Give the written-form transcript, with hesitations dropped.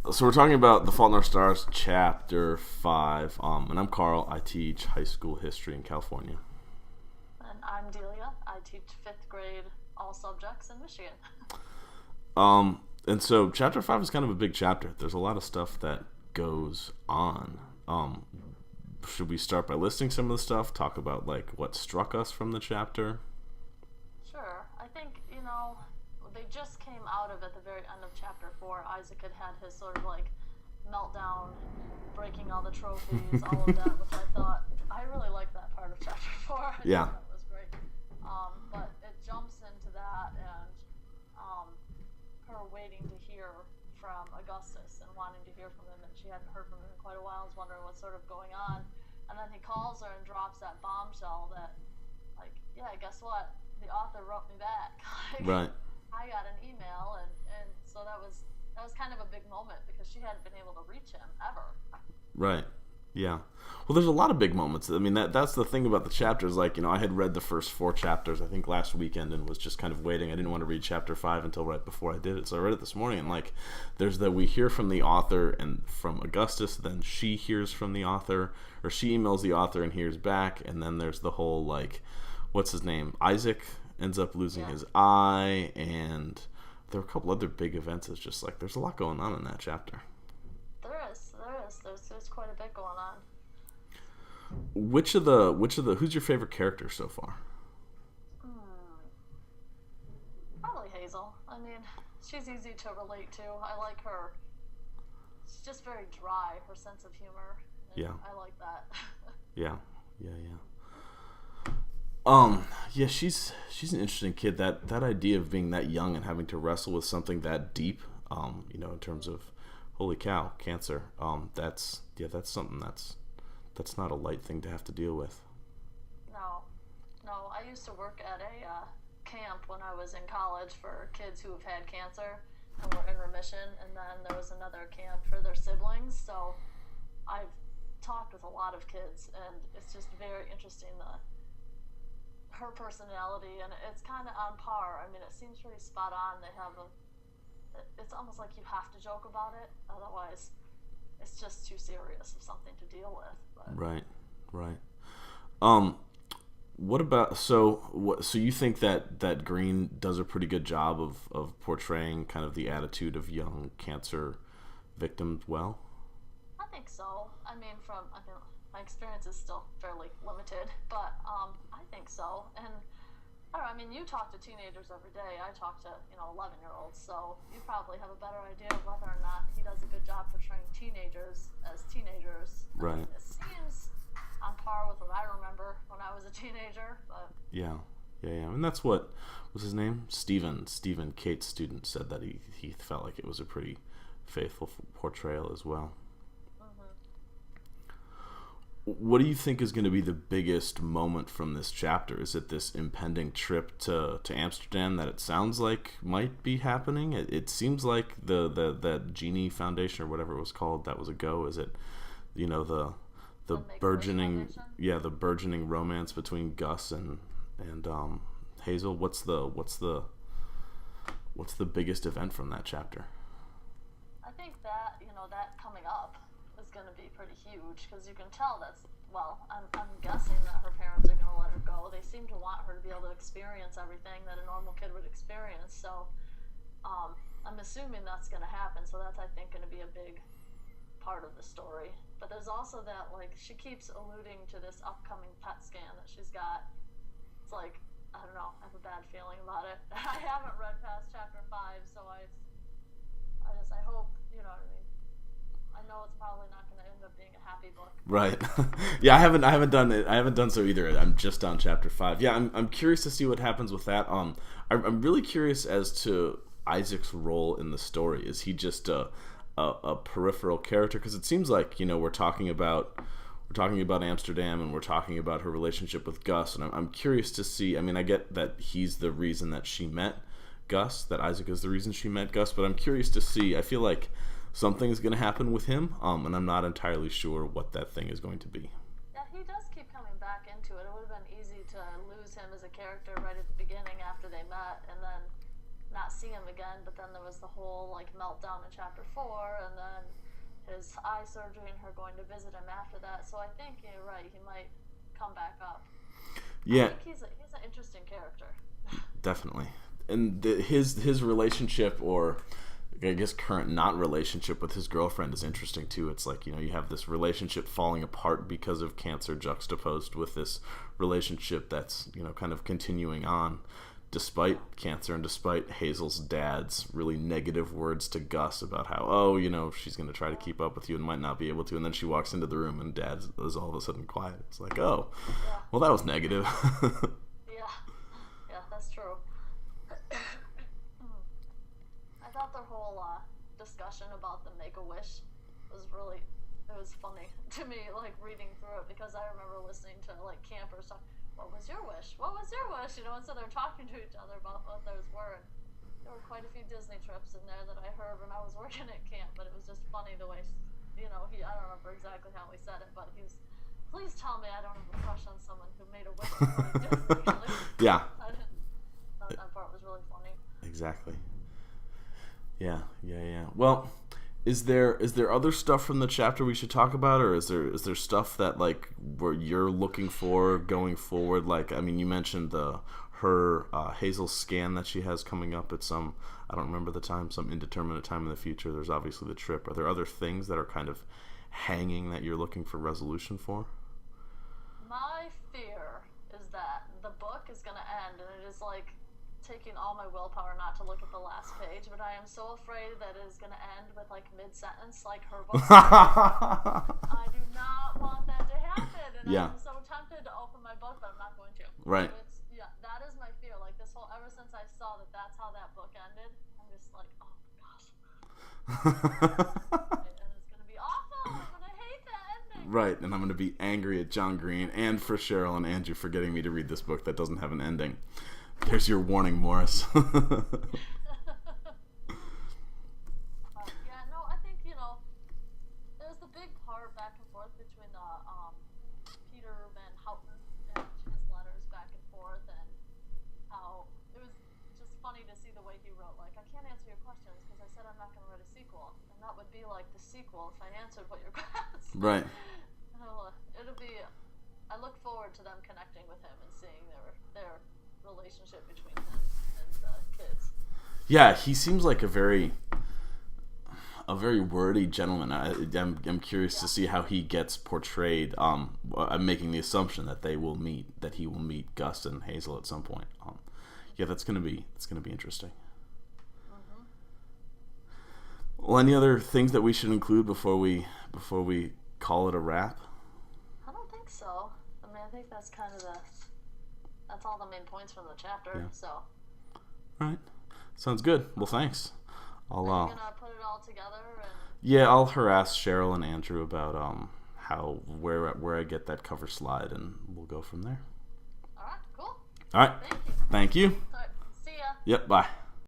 So we're talking about The Fault in Our Stars, Chapter 5. And I'm Carl. I teach high school history in California. And I'm Delia. I teach 5th grade all subjects in Michigan. And so Chapter 5 is kind of a big chapter. There's a lot of stuff that goes on. Should we start by listing some of the stuff? Talk about, like, what struck us from the chapter? Sure. I think, they just came out of, at the very end of Chapter 4, Isaac had his sort of, like, meltdown, breaking all the trophies, all of that, which I really liked that part of Chapter 4. I Yeah. thought that was great. But it jumps into that and her waiting to hear from Augustus and wanting to hear from him, and she hadn't heard from him in quite a while, was wondering what's sort of going on. And then he calls her and drops that bombshell that, like, yeah, guess what? The author wrote me back. Like, Right. I got an email, and so that was kind of a big moment because she hadn't been able to reach him ever. Right. Yeah. Well, there's a lot of big moments. I mean, that's the thing about the chapters. Like, I had read the first 4 chapters, I think, last weekend and was just kind of waiting. I didn't want to read Chapter 5 until right before I did it. So I read it this morning, and, like, there's we hear from the author and from Augustus, then she hears from the author, or she emails the author and hears back, and then there's the whole, like, what's his name? Isaac ends up losing his eye, and there are a couple other big events. It's just, like, there's a lot going on in that chapter. There's quite a bit going on. Who's your favorite character so far? Probably Hazel. I mean, she's easy to relate to. I like her. She's just very dry, her sense of humor. Yeah. I like that. Yeah. Yeah, she's an interesting kid. That idea of being that young and having to wrestle with something that deep, in terms of, holy cow, cancer. That's something that's not a light thing to have to deal with. No. I used to work at a camp when I was in college for kids who have had cancer and were in remission, and then there was another camp for their siblings. So I've talked with a lot of kids, and it's just very interesting her personality, and it's kind of on par. I mean, it seems pretty spot on. It's almost like you have to joke about it, otherwise it's just too serious of something to deal with. But. Right. What about so you think that Green does a pretty good job of portraying kind of the attitude of young cancer victims well? I think so. I mean, my experience is still fairly limited, but I think so. And I don't know, I mean, you talk to teenagers every day. I talk to 11-year-olds, so you probably have a better idea of whether or not he does a good job portraying teenagers as teenagers. Right. It seems on par with what I remember when I was a teenager, but yeah. And that's what was his name? Stephen, Kate's student, said that he felt like it was a pretty faithful portrayal as well. What do you think is going to be the biggest moment from this chapter? Is it this impending trip to Amsterdam that it sounds like might be happening? It seems like that Genie Foundation or whatever it was called, that was a go. Is it, the burgeoning the burgeoning romance between Gus and Hazel? What's the biggest event from that chapter? I think that that coming up is going to be pretty huge, because you can tell I'm guessing that her parents are going to let her go. They seem to want her to be able to experience everything that a normal kid would experience, so I'm assuming that's going to happen. So that's, I think, going to be a big part of the story. But there's also that, like, she keeps alluding to this upcoming PET scan that she's got. It's like, I don't know, I have a bad feeling about it. I haven't read past Chapter 5, so I hope, you know what I mean. I know it's probably not going to end up being a happy book. Right. Yeah, I haven't done it. I haven't done so either. I'm just on Chapter 5. Yeah, I'm curious to see what happens with that. I'm really curious as to Isaac's role in the story. Is he just a peripheral character? Because it seems like, we're talking about Amsterdam, and we're talking about her relationship with Gus, and I'm curious to see. I mean, I get that he's the reason that she met Gus, that Isaac is the reason she met Gus, but I'm curious to see. I feel like something's going to happen with him, and I'm not entirely sure what that thing is going to be. Yeah, he does keep coming back into it. It would have been easy to lose him as a character right at the beginning after they met, and then not see him again. But then there was the whole like meltdown in chapter 4, and then his eye surgery and her going to visit him after that. So I think you're right. He might come back up. Yeah, I think he's an interesting character. definitely. And his relationship, or I guess current not relationship, with his girlfriend is interesting too. It's like, you have this relationship falling apart because of cancer, juxtaposed with this relationship that's kind of continuing on despite cancer, and despite Hazel's dad's really negative words to Gus about how, she's going to try to keep up with you and might not be able to, and then she walks into the room and Dad is all of a sudden quiet. It's like, oh, well, that was negative. Yeah, that's true. I thought their whole discussion about the Make-A-Wish was funny to me, like reading through it, because I remember listening to like campers talk, what was your wish? What was your wish? And so they're talking to each other about what theirs were. And there were quite a few Disney trips in there that I heard when I was working at camp, but it was just funny the way, I don't remember exactly how he said it, but he was, please tell me I don't have a crush on someone who made a wish before he Disney. Yeah. That part was really funny. Exactly. Yeah. Well, is there other stuff from the chapter we should talk about, or is there stuff that like where you're looking for going forward? Like, I mean, you mentioned her Hazel's scan that she has coming up at some, I don't remember the time, some indeterminate time in the future. There's obviously the trip. Are there other things that are kind of hanging that you're looking for resolution for? My fear is that the book is going to end, and it is like taking all my willpower not to look at the last page, but I am so afraid that it is going to end with like mid-sentence like her book. I do not want that to happen, and I'm so tempted to open my book, but I'm not going to. Right. So that is my fear. Like this whole, ever since I saw that that's how that book ended, I'm just like, oh my gosh. And it's going to be awful. I'm going to hate that ending. Right, and I'm going to be angry at John Green and for Cheryl and Andrew for getting me to read this book that doesn't have an ending. There's your warning, Morris. I think, there's the big part back and forth between Peter Van Houten and his letters back and forth, and how it was just funny to see the way he wrote, like, I can't answer your questions because I said I'm not going to write a sequel, and that would be like the sequel if I answered what your questions. Right. I look forward to them connecting with him and seeing their relationship between him and the kids. Yeah, he seems like a very wordy gentleman. I'm curious to see how he gets portrayed. I'm making the assumption that he will meet Gus and Hazel at some point. That's gonna be interesting. Mm-hmm. Well, any other things that we should include before we call it a wrap? I don't think so. I mean, I think that's kind of that's all the main points from the chapter. Yeah. So. All right. Sounds good. Well, thanks. Are you gonna put it all together? Yeah, I'll harass Cheryl and Andrew about where I get that cover slide, and we'll go from there. All right. Cool. All right. Thank you. Thank you. All right. See ya. Yep. Bye.